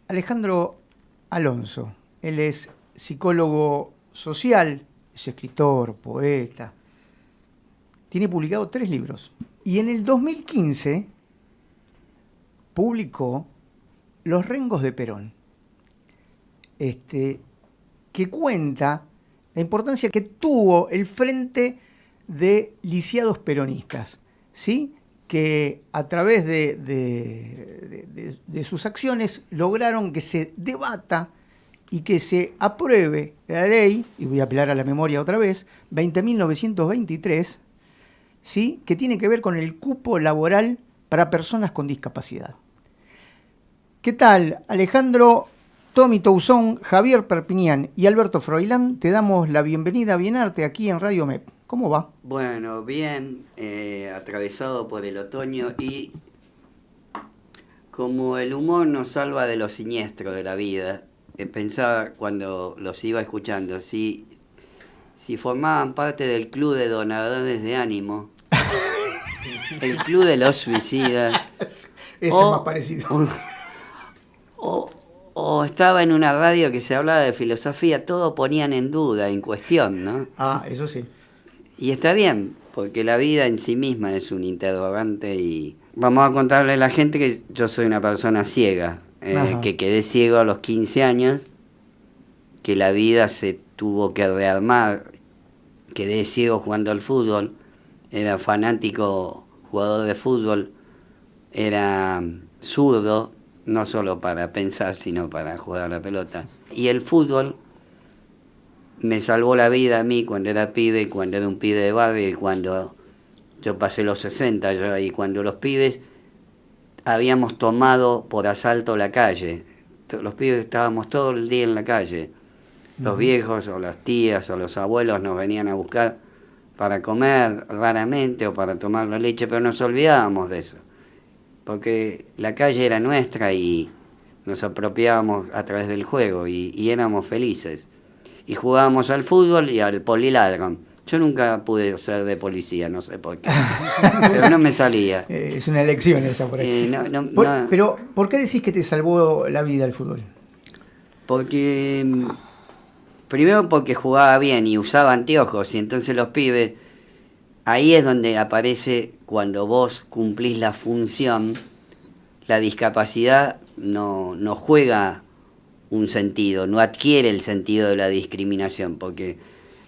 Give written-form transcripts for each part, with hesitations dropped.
Alejandro Alonso. Él es psicólogo social, es escritor, poeta. Tiene publicado 3 libros. Y en el 2015 publicó Los Rengos de Perón, que cuenta la importancia que tuvo el Frente de Lisiados Peronistas, ¿sí? Que a través de sus acciones lograron que se debata y que se apruebe la ley, y voy a apelar a la memoria otra vez, 20.923, ¿sí? Que tiene que ver con el cupo laboral para personas con discapacidad. ¿Qué tal, Alejandro? Tommy Touzón, Javier Perpiñán y Alberto Froilán, te damos la bienvenida a Bienarte aquí en Radio MEP. ¿Cómo va? Bueno, bien, atravesado por el otoño y como el humor nos salva de lo siniestro de la vida, pensaba cuando los iba escuchando, si formaban parte del club de donadores de ánimo, el club de los suicidas, Ese es más parecido. O estaba en una radio que se hablaba de filosofía, todo ponían en duda, en cuestión, ¿no? Ah, eso sí. Y está bien, porque la vida en sí misma es un interrogante y vamos a contarle a la gente que yo soy una persona ciega, que quedé ciego a los 15 años, que la vida se tuvo que rearmar, quedé ciego jugando al fútbol, era fanático jugador de fútbol, era zurdo, no solo para pensar, sino para jugar a la pelota. Y el fútbol me salvó la vida a mí cuando era pibe, cuando era un pibe de barrio y cuando yo pasé los 60 ya, y cuando los pibes habíamos tomado por asalto la calle. Los pibes estábamos todo el día en la calle. Los viejos o las tías o los abuelos nos venían a buscar para comer raramente o para tomar la leche, pero nos olvidábamos de eso, porque la calle era nuestra y nos apropiábamos a través del juego y éramos felices. Y jugábamos al fútbol y al poliladrón. Yo nunca pude ser de policía, no sé por qué, pero no me salía. Es una elección esa por ahí. Pero, ¿por qué decís que te salvó la vida el fútbol? Porque, primero porque jugaba bien y usaba anteojos, y entonces los pibes, ahí es donde aparece, cuando vos cumplís la función, la discapacidad no juega un sentido, no adquiere el sentido de la discriminación, porque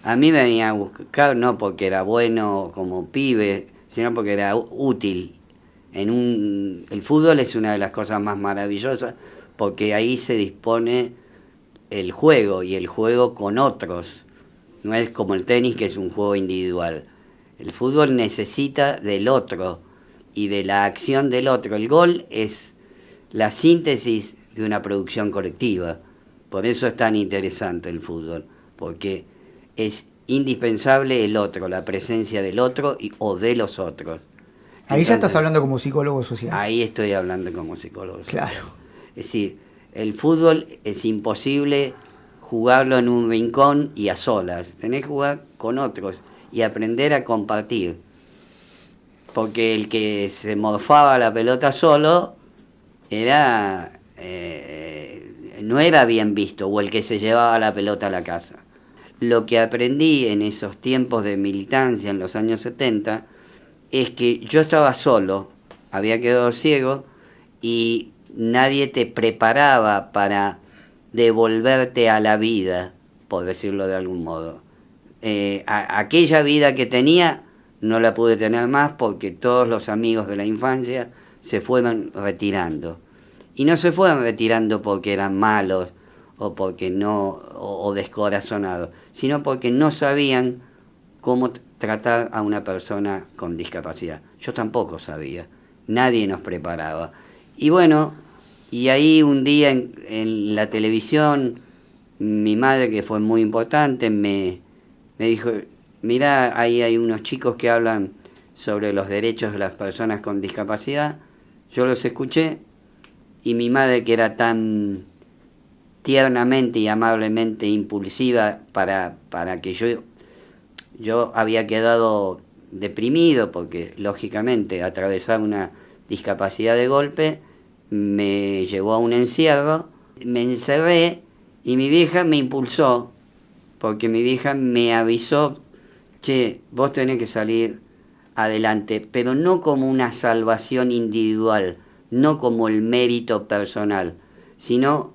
a mí me venía a buscar no porque era bueno como pibe, sino porque era útil. El fútbol es una de las cosas más maravillosas, porque ahí se dispone el juego, y el juego con otros. No es como el tenis, que es un juego individual. El fútbol necesita del otro y de la acción del otro. El gol es la síntesis de una producción colectiva. Por eso es tan interesante el fútbol, porque es indispensable el otro, la presencia del otro o de los otros. Ahí entonces, ya estás hablando como psicólogo social. Ahí estoy hablando como psicólogo social. Claro. Es decir, el fútbol es imposible jugarlo en un rincón y a solas. Tenés que jugar con otros y aprender a compartir. Porque el que se morfaba la pelota solo era no era bien visto, o el que se llevaba la pelota a la casa. Lo que aprendí en esos tiempos de militancia en los años 70 es que yo estaba solo, había quedado ciego y nadie te preparaba para devolverte a la vida, por decirlo de algún modo. Aquella vida que tenía no la pude tener más porque todos los amigos de la infancia se fueron retirando. Y no se fueron retirando porque eran malos o porque o descorazonados, sino porque no sabían cómo tratar a una persona con discapacidad. Yo tampoco sabía, nadie nos preparaba. Y bueno, y ahí un día en la televisión, mi madre, que fue muy importante, me dijo: mirá, ahí hay unos chicos que hablan sobre los derechos de las personas con discapacidad. Yo los escuché y mi madre, que era tan tiernamente y amablemente impulsiva para que yo había quedado deprimido, porque lógicamente atravesar una discapacidad de golpe me llevó a un encierro. me encerré y mi vieja me impulsó, porque mi vieja me avisó, che, vos tenés que salir adelante, pero no como una salvación individual, no como el mérito personal, sino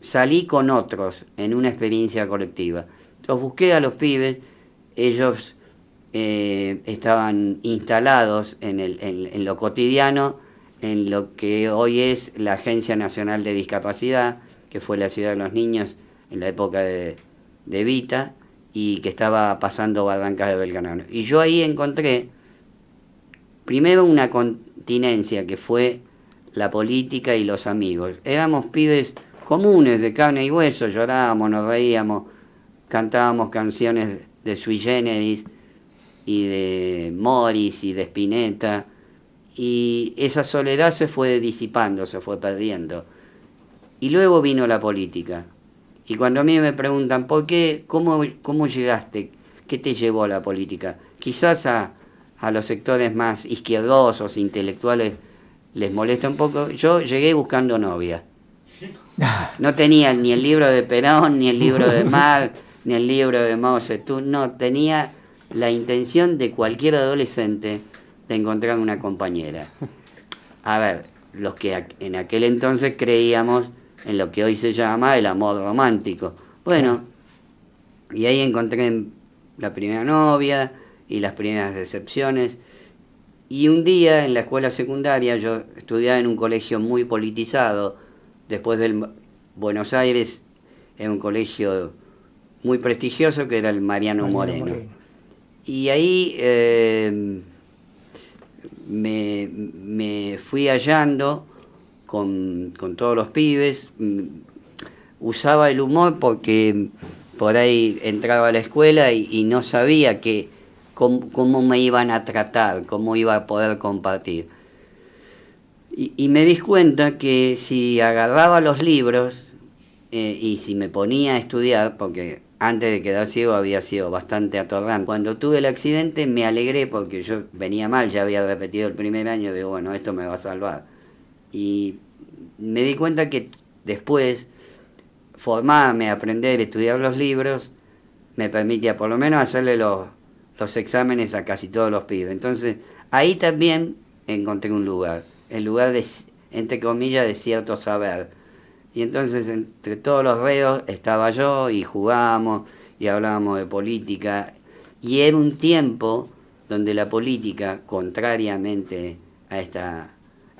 salí con otros en una experiencia colectiva. Los busqué a los pibes, ellos estaban instalados en lo cotidiano, en lo que hoy es la Agencia Nacional de Discapacidad, que fue la ciudad de los niños en la época de Evita, y que estaba pasando Barrancas de Belgrano. Y yo ahí encontré, primero, una continencia que fue la política y los amigos. Éramos pibes comunes, de carne y hueso, llorábamos, nos reíamos, cantábamos canciones de Sui Generis y de Morris y de Spinetta, y esa soledad se fue disipando, se fue perdiendo. Y luego vino la política. Y cuando a mí me preguntan, ¿por qué? ¿Cómo llegaste? ¿Qué te llevó a la política? Quizás a los sectores más izquierdosos, intelectuales, les molesta un poco. Yo llegué buscando novia. No tenía ni el libro de Perón, ni el libro de Marx, ni el libro de Mao Zedong. No, tenía la intención de cualquier adolescente de encontrar una compañera. A ver, los que en aquel entonces creíamos en lo que hoy se llama el amor romántico. Bueno, y ahí encontré la primera novia y las primeras decepciones. Y un día en la escuela secundaria, yo estudiaba en un colegio muy politizado, después del Buenos Aires, en un colegio muy prestigioso que era el Mariano Moreno. Y ahí me fui hallando con todos los pibes. Usaba el humor porque por ahí entraba a la escuela y no sabía cómo me iban a tratar, cómo iba a poder compartir. Y me di cuenta que si agarraba los libros y si me ponía a estudiar, porque antes de quedar ciego había sido bastante atorrante. Cuando tuve el accidente me alegré porque yo venía mal, ya había repetido el primer año, digo, bueno, esto me va a salvar. Y me di cuenta que después formarme, aprender, estudiar los libros, me permitía por lo menos hacerle los exámenes a casi todos los pibes. Entonces, ahí también encontré un lugar, el lugar de, entre comillas, de cierto saber. Y entonces, entre todos los reos estaba yo y jugábamos y hablábamos de política. Y era un tiempo donde la política, contrariamente a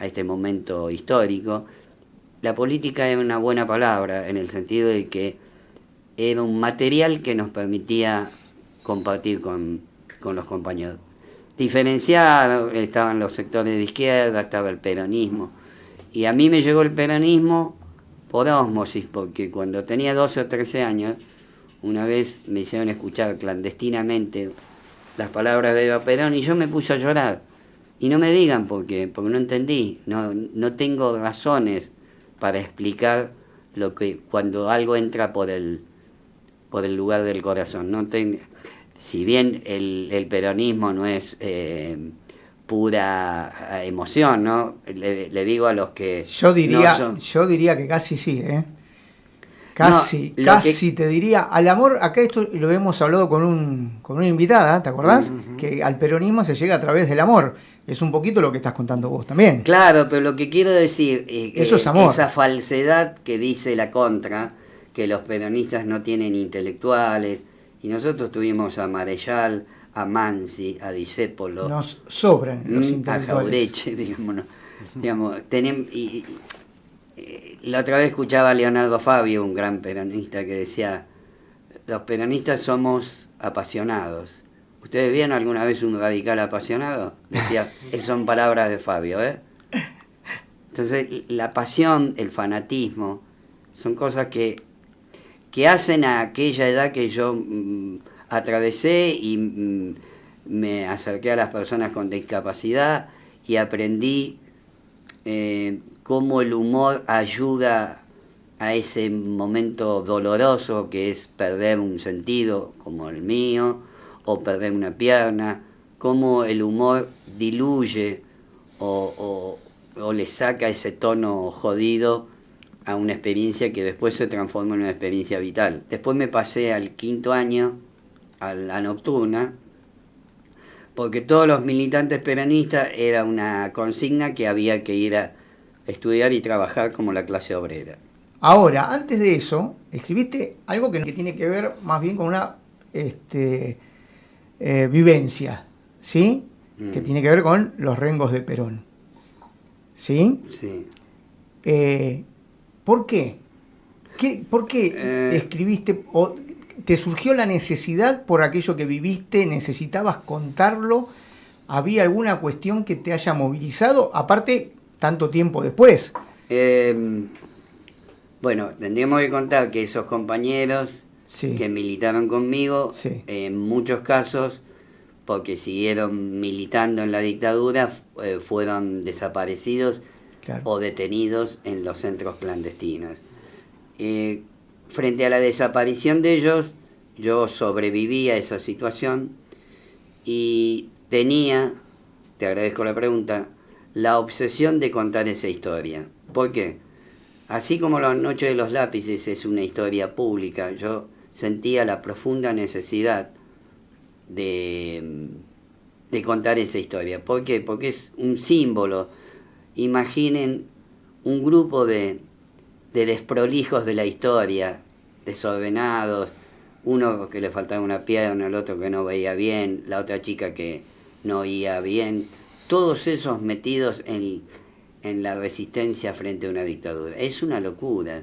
este momento histórico, la política era una buena palabra en el sentido de que era un material que nos permitía compartir con los compañeros. Diferenciado, estaban los sectores de izquierda, estaba el peronismo. Y a mí me llegó el peronismo por ósmosis, porque cuando tenía 12 o 13 años, una vez me hicieron escuchar clandestinamente las palabras de Eva Perón y yo me puse a llorar. Y no me digan porque no entendí, no tengo razones para explicar lo que cuando algo entra por el lugar del corazón. Si bien el peronismo no es pura emoción, ¿no? Le digo a los que yo diría, no son... yo diría que casi sí, ¿eh? Casi te diría, al amor, acá esto lo hemos hablado con una invitada, ¿te acordás? Uh-huh. Que al peronismo se llega a través del amor. Es un poquito lo que estás contando vos también. Claro, pero lo que quiero decir eso es amor. Esa falsedad que dice la contra, que los peronistas no tienen intelectuales, y nosotros tuvimos a Marechal, a Mansi, a Discépolo. Nos sobran los intelectuales. A Jaureche, digamos, la otra vez escuchaba a Leonardo Fabio, un gran peronista, que decía, los peronistas somos apasionados. ¿Ustedes vieron alguna vez un radical apasionado? Decía, esas son palabras de Fabio, ¿eh? Entonces, la pasión, el fanatismo, son cosas que hacen a aquella edad que yo atravesé y me acerqué a las personas con discapacidad y aprendí cómo el humor ayuda a ese momento doloroso que es perder un sentido como el mío o perder una pierna, cómo el humor diluye o le saca ese tono jodido a una experiencia que después se transformó en una experiencia vital. Después me pasé al 5º año, a la nocturna, porque todos los militantes peronistas era una consigna que había que ir a estudiar y trabajar como la clase obrera. Ahora, antes de eso, escribiste algo que tiene que ver más bien con una vivencia, ¿sí? Que tiene que ver con los rengos de Perón. ¿Sí? Sí. ¿Por qué? ¿Por qué escribiste o te surgió la necesidad por aquello que viviste, necesitabas contarlo? ¿Había alguna cuestión que te haya movilizado, aparte, tanto tiempo después? Bueno, tendríamos que contar que esos compañeros sí. que militaron conmigo, sí. en muchos casos, porque siguieron militando en la dictadura, fueron desaparecidos claro. o detenidos en los centros clandestinos. Frente a la desaparición de ellos, yo sobreviví a esa situación y tenía, te agradezco la pregunta, la obsesión de contar esa historia. ¿Por qué? Así como La Noche de los Lápices es una historia pública, yo sentía la profunda necesidad de contar esa historia. ¿Por qué? Porque es un símbolo. Imaginen un grupo de desprolijos de la historia, desordenados, uno que le faltaba una pierna, el otro que no veía bien, la otra chica que no oía bien, todos esos metidos en la resistencia frente a una dictadura. Es una locura.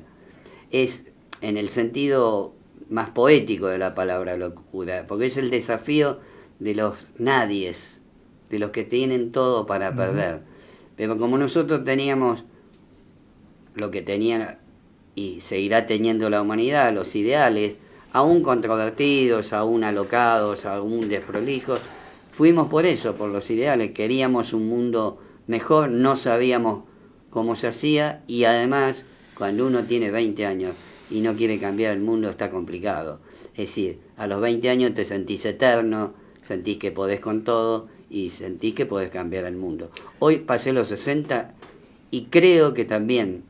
Es en el sentido más poético de la palabra locura, porque es el desafío de los nadies, de los que tienen todo para perder. Pero como nosotros teníamos lo que tenía y seguirá teniendo la humanidad, los ideales, aún controvertidos, aún alocados, aún desprolijos, fuimos por eso, por los ideales. Queríamos un mundo mejor, no sabíamos cómo se hacía, y además, cuando uno tiene 20 años y no quiere cambiar el mundo, está complicado. Es decir, a los 20 años te sentís eterno, sentís que podés con todo y sentís que podés cambiar el mundo. Hoy pasé los 60 y creo que también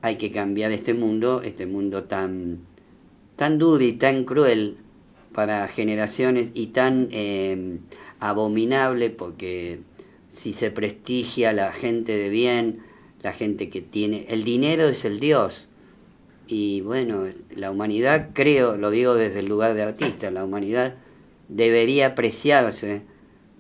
hay que cambiar este mundo tan duro y tan cruel para generaciones y tan abominable, porque si se prestigia a la gente de bien, la gente que tiene... El dinero es el Dios. Y bueno, la humanidad, creo, lo digo desde el lugar de artista, la humanidad debería apreciarse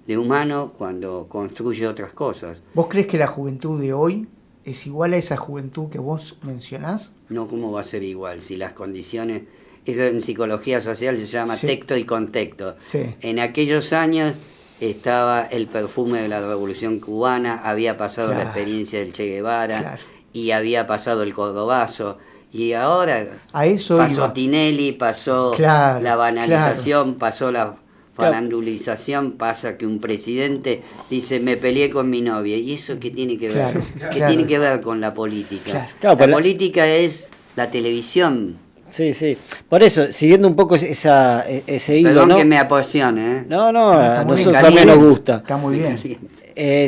de humano cuando construye otras cosas. ¿Vos crees que la juventud de hoy es igual a esa juventud que vos mencionás? No, ¿cómo va a ser igual? Si las condiciones... Eso en psicología social se llama sí. texto y contexto. Sí. En aquellos años estaba el perfume de la Revolución Cubana, había pasado claro. la experiencia del Che Guevara, claro. y había pasado el Cordobazo, y ahora a eso pasó iba. Tinelli, pasó claro, la banalización, claro. pasó la farandulización, pasa que un presidente dice me peleé con mi novia, y eso qué tiene que ver, claro, ¿qué claro. tiene que ver con la política? Claro. Claro, la política es la televisión. Sí, sí. Por eso, siguiendo un poco ese hilo, Perdón, ¿no? que me apasione, ¿eh? No, a muy nosotros bien. también nos gusta. Está muy bien.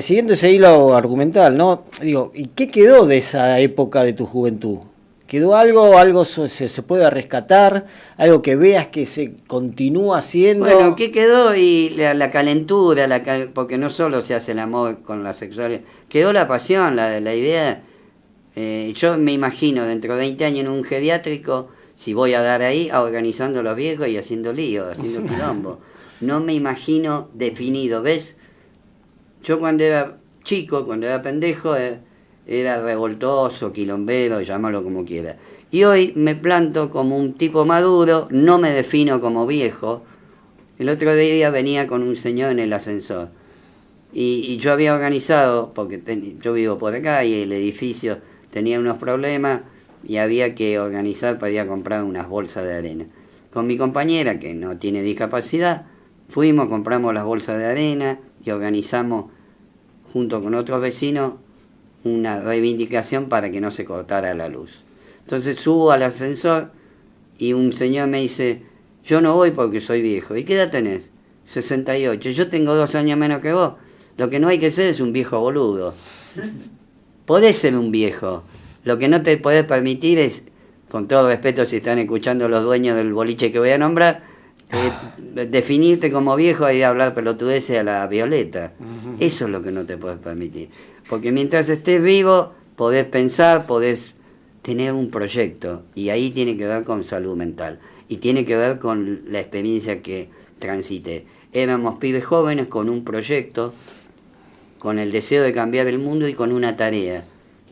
Siguiendo ese hilo argumental, ¿no? Digo, ¿y qué quedó de esa época de tu juventud? ¿Quedó algo se puede rescatar? ¿Algo que veas que se continúa haciendo? Bueno, ¿qué quedó? Y la calentura, porque no solo se hace el amor con la sexualidad, quedó la pasión, la idea. Yo me imagino dentro de 20 años en un geriátrico, si voy a dar ahí, organizando a los viejos y haciendo lío, haciendo quilombo. No me imagino definido, ¿ves? Yo cuando era chico, cuando era pendejo, era revoltoso, quilombero, llámalo como quiera. Y hoy me planto como un tipo maduro, no me defino como viejo. El otro día venía con un señor en el ascensor. Y yo había organizado, porque yo vivo por acá y el edificio tenía unos problemas, y había que organizar para ir a comprar unas bolsas de arena. Con mi compañera, que no tiene discapacidad, fuimos, compramos las bolsas de arena y organizamos, junto con otros vecinos, una reivindicación para que no se cortara la luz. Entonces subo al ascensor y un señor me dice, yo no voy porque soy viejo. ¿Y qué edad tenés? 68. Yo tengo 2 años menos que vos. Lo que no hay que ser es un viejo boludo. Podés ser un viejo. Lo que no te podés permitir es, con todo respeto si están escuchando los dueños del boliche que voy a nombrar, definirte como viejo y hablar pelotudeces a la Violeta. Eso es lo que no te podés permitir. Porque mientras estés vivo, podés pensar, podés tener un proyecto. Y ahí tiene que ver con salud mental. Y tiene que ver con la experiencia que transité. Éramos pibes jóvenes con un proyecto, con el deseo de cambiar el mundo y con una tarea,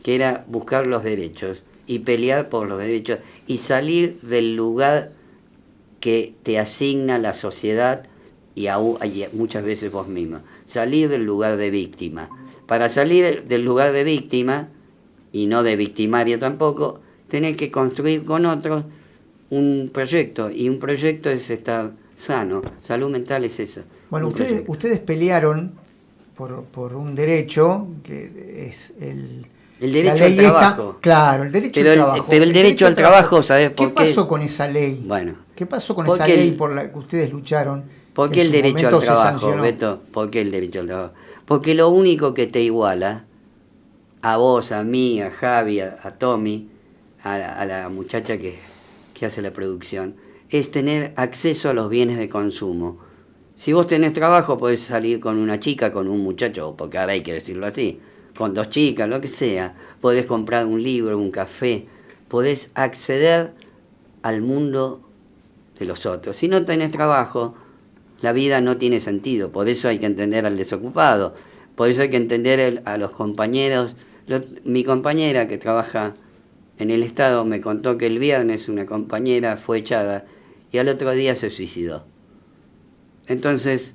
que era buscar los derechos y pelear por los derechos y salir del lugar que te asigna la sociedad y muchas veces vos mismo. Salir del lugar de víctima. Para salir del lugar de víctima, y no de victimario tampoco, tenés que construir con otros un proyecto, y un proyecto es estar sano. Salud mental es eso. Bueno, ustedes pelearon por un derecho que es el derecho al trabajo. Claro, el derecho al trabajo. Pero el derecho al trabajo, ¿sabes por qué? ¿Qué pasó con esa ley? Bueno. ¿Qué pasó con esa ley por la que ustedes lucharon? ¿Por qué el derecho al trabajo, Beto? ¿Por qué el derecho al trabajo? Porque lo único que te iguala, a vos, a mí, a Javi, a Tommy, a la muchacha que hace la producción, es tener acceso a los bienes de consumo. Si vos tenés trabajo, podés salir con una chica, con un muchacho, porque ahora hay que decirlo así, con dos chicas, lo que sea. Podés comprar un libro, un café, podés acceder al mundo de los otros. Si no tenés trabajo, la vida no tiene sentido. Por eso hay que entender al desocupado, por eso hay que entender a los compañeros. Mi compañera que trabaja en el Estado me contó que el viernes una compañera fue echada y al otro día se suicidó. Entonces,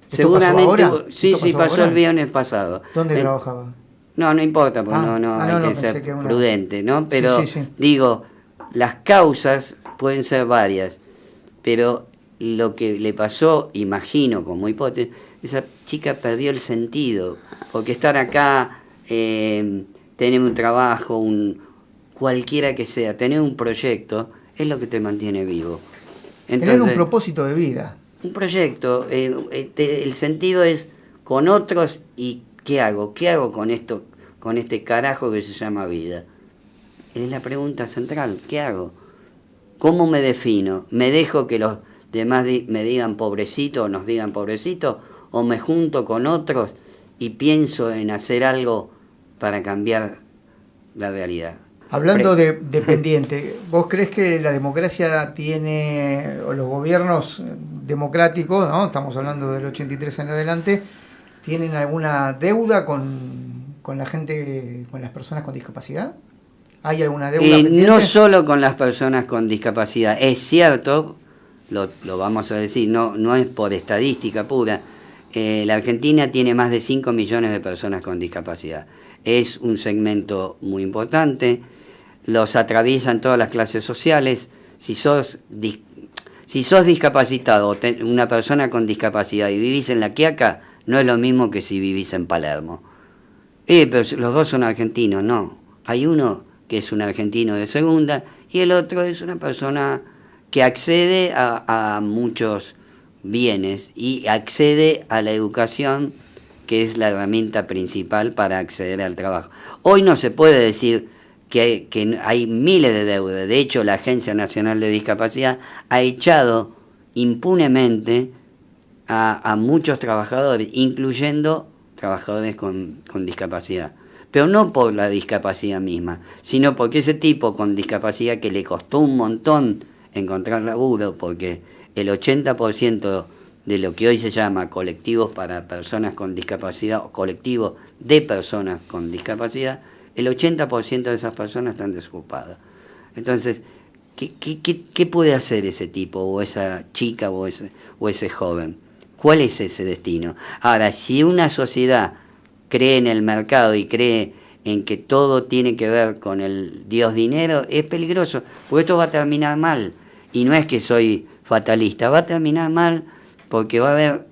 seguramente... Sí, pasó el viernes pasado. ¿Dónde trabajaba? No importa, porque hay que ser prudente, ¿no? Pero digo, las causas pueden ser varias, pero lo que le pasó, imagino, como hipótesis, esa chica perdió el sentido, porque estar acá, tener un trabajo, cualquiera que sea, tener un proyecto, es lo que te mantiene vivo. Entonces, tener un propósito de vida. Un proyecto, el sentido es con otros y ¿qué hago? ¿Qué hago con esto, con este carajo que se llama vida? Es la pregunta central, ¿qué hago? ¿Cómo me defino? ¿Me dejo que los demás me digan pobrecito o nos digan pobrecito? ¿O me junto con otros y pienso en hacer algo para cambiar la realidad? Hablando de pendiente, ¿vos crees que la democracia tiene, o los gobiernos democráticos, ¿no? Estamos hablando del 83 en adelante, tienen alguna deuda con la gente, con las personas con discapacidad? ¿Hay alguna deuda pendiente? No solo con las personas con discapacidad, es cierto, lo vamos a decir, no es por estadística pura, la Argentina tiene más de 5 millones de personas con discapacidad. Es un segmento muy importante, los atraviesan todas las clases sociales. Si sos discapacitado, una persona con discapacidad y vivís en La Quiaca, no es lo mismo que si vivís en Palermo. Pero los dos son argentinos, no. Hay uno que es un argentino de segunda y el otro es una persona que accede a muchos bienes y accede a la educación, que es la herramienta principal para acceder al trabajo. Hoy no se puede decir que hay miles de deudas. De hecho, la Agencia Nacional de Discapacidad ha echado impunemente a muchos trabajadores, incluyendo trabajadores con discapacidad. Pero no por la discapacidad misma, sino porque ese tipo con discapacidad que le costó un montón encontrar laburo, porque el 80% de lo que hoy se llama colectivos para personas con discapacidad o colectivos de personas con discapacidad, el 80% de esas personas están desocupadas. Entonces, ¿qué puede hacer ese tipo, o esa chica, o ese joven? ¿Cuál es ese destino? Ahora, si una sociedad cree en el mercado y cree en que todo tiene que ver con el Dios dinero, es peligroso, porque esto va a terminar mal. Y no es que soy fatalista, va a terminar mal porque va a haber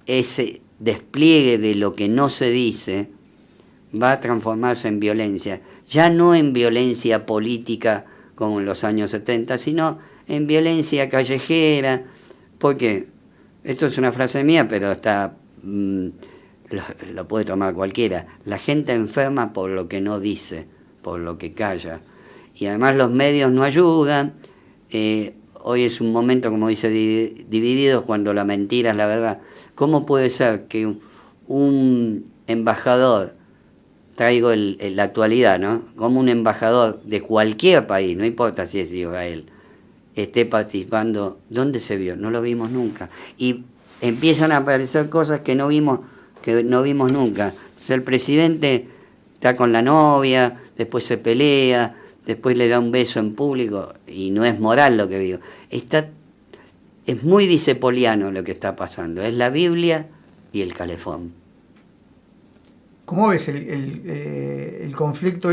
ese despliegue de lo que no se dice, va a transformarse en violencia, ya no en violencia política como en los años 70, sino en violencia callejera, porque esto es una frase mía, pero está lo puede tomar cualquiera. La gente enferma por lo que no dice, por lo que calla. Y además los medios no ayudan. Hoy es un momento, como dice, dividido, cuando la mentira es la verdad. ¿Cómo puede ser que un embajador, traigo la actualidad, ¿no? Como un embajador de cualquier país, no importa si es Israel, esté participando? ¿Dónde se vio? No lo vimos nunca. Y empiezan a aparecer cosas que no vimos nunca. Entonces el presidente está con la novia, después se pelea, después le da un beso en público, y no es moral lo que digo. Es muy dicepoliano lo que está pasando. Es la Biblia y el calefón. ¿Cómo ves el conflicto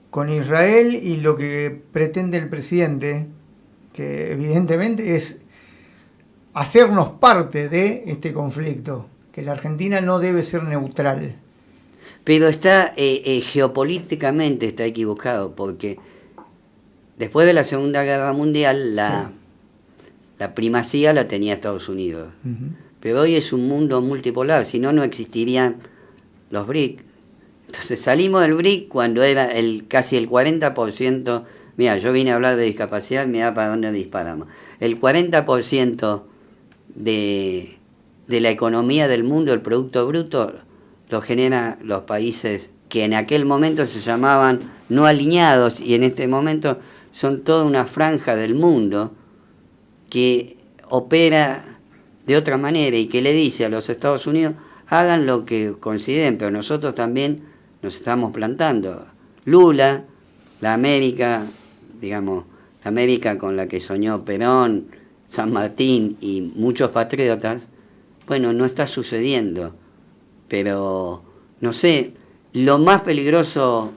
con Israel y lo que pretende el presidente, que evidentemente es hacernos parte de este conflicto, que la Argentina no debe ser neutral? Pero está geopolíticamente está equivocado, porque después de la Segunda Guerra Mundial la primacía la tenía Estados Unidos. Uh-huh. Pero hoy es un mundo multipolar, si no, no existirían los BRIC. Entonces salimos del BRIC cuando era casi el 40%, mira, yo vine a hablar de discapacidad, mira para dónde disparamos. El 40% de la economía del mundo, el Producto Bruto, lo generan los países que en aquel momento se llamaban no alineados, y en este momento son toda una franja del mundo que opera de otra manera y que le dice a los Estados Unidos: hagan lo que consideren, pero nosotros también nos estamos plantando. Lula, la América, digamos, la América con la que soñó Perón, San Martín y muchos patriotas, bueno, no está sucediendo. Pero, no sé, lo más peligroso,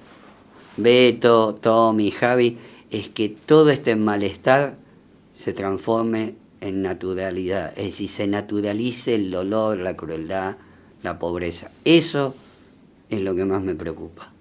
Beto, Tommy, Javi, es que todo este malestar se transforme en naturalidad, es decir, se naturalice el dolor, la crueldad, la pobreza. Eso es lo que más me preocupa.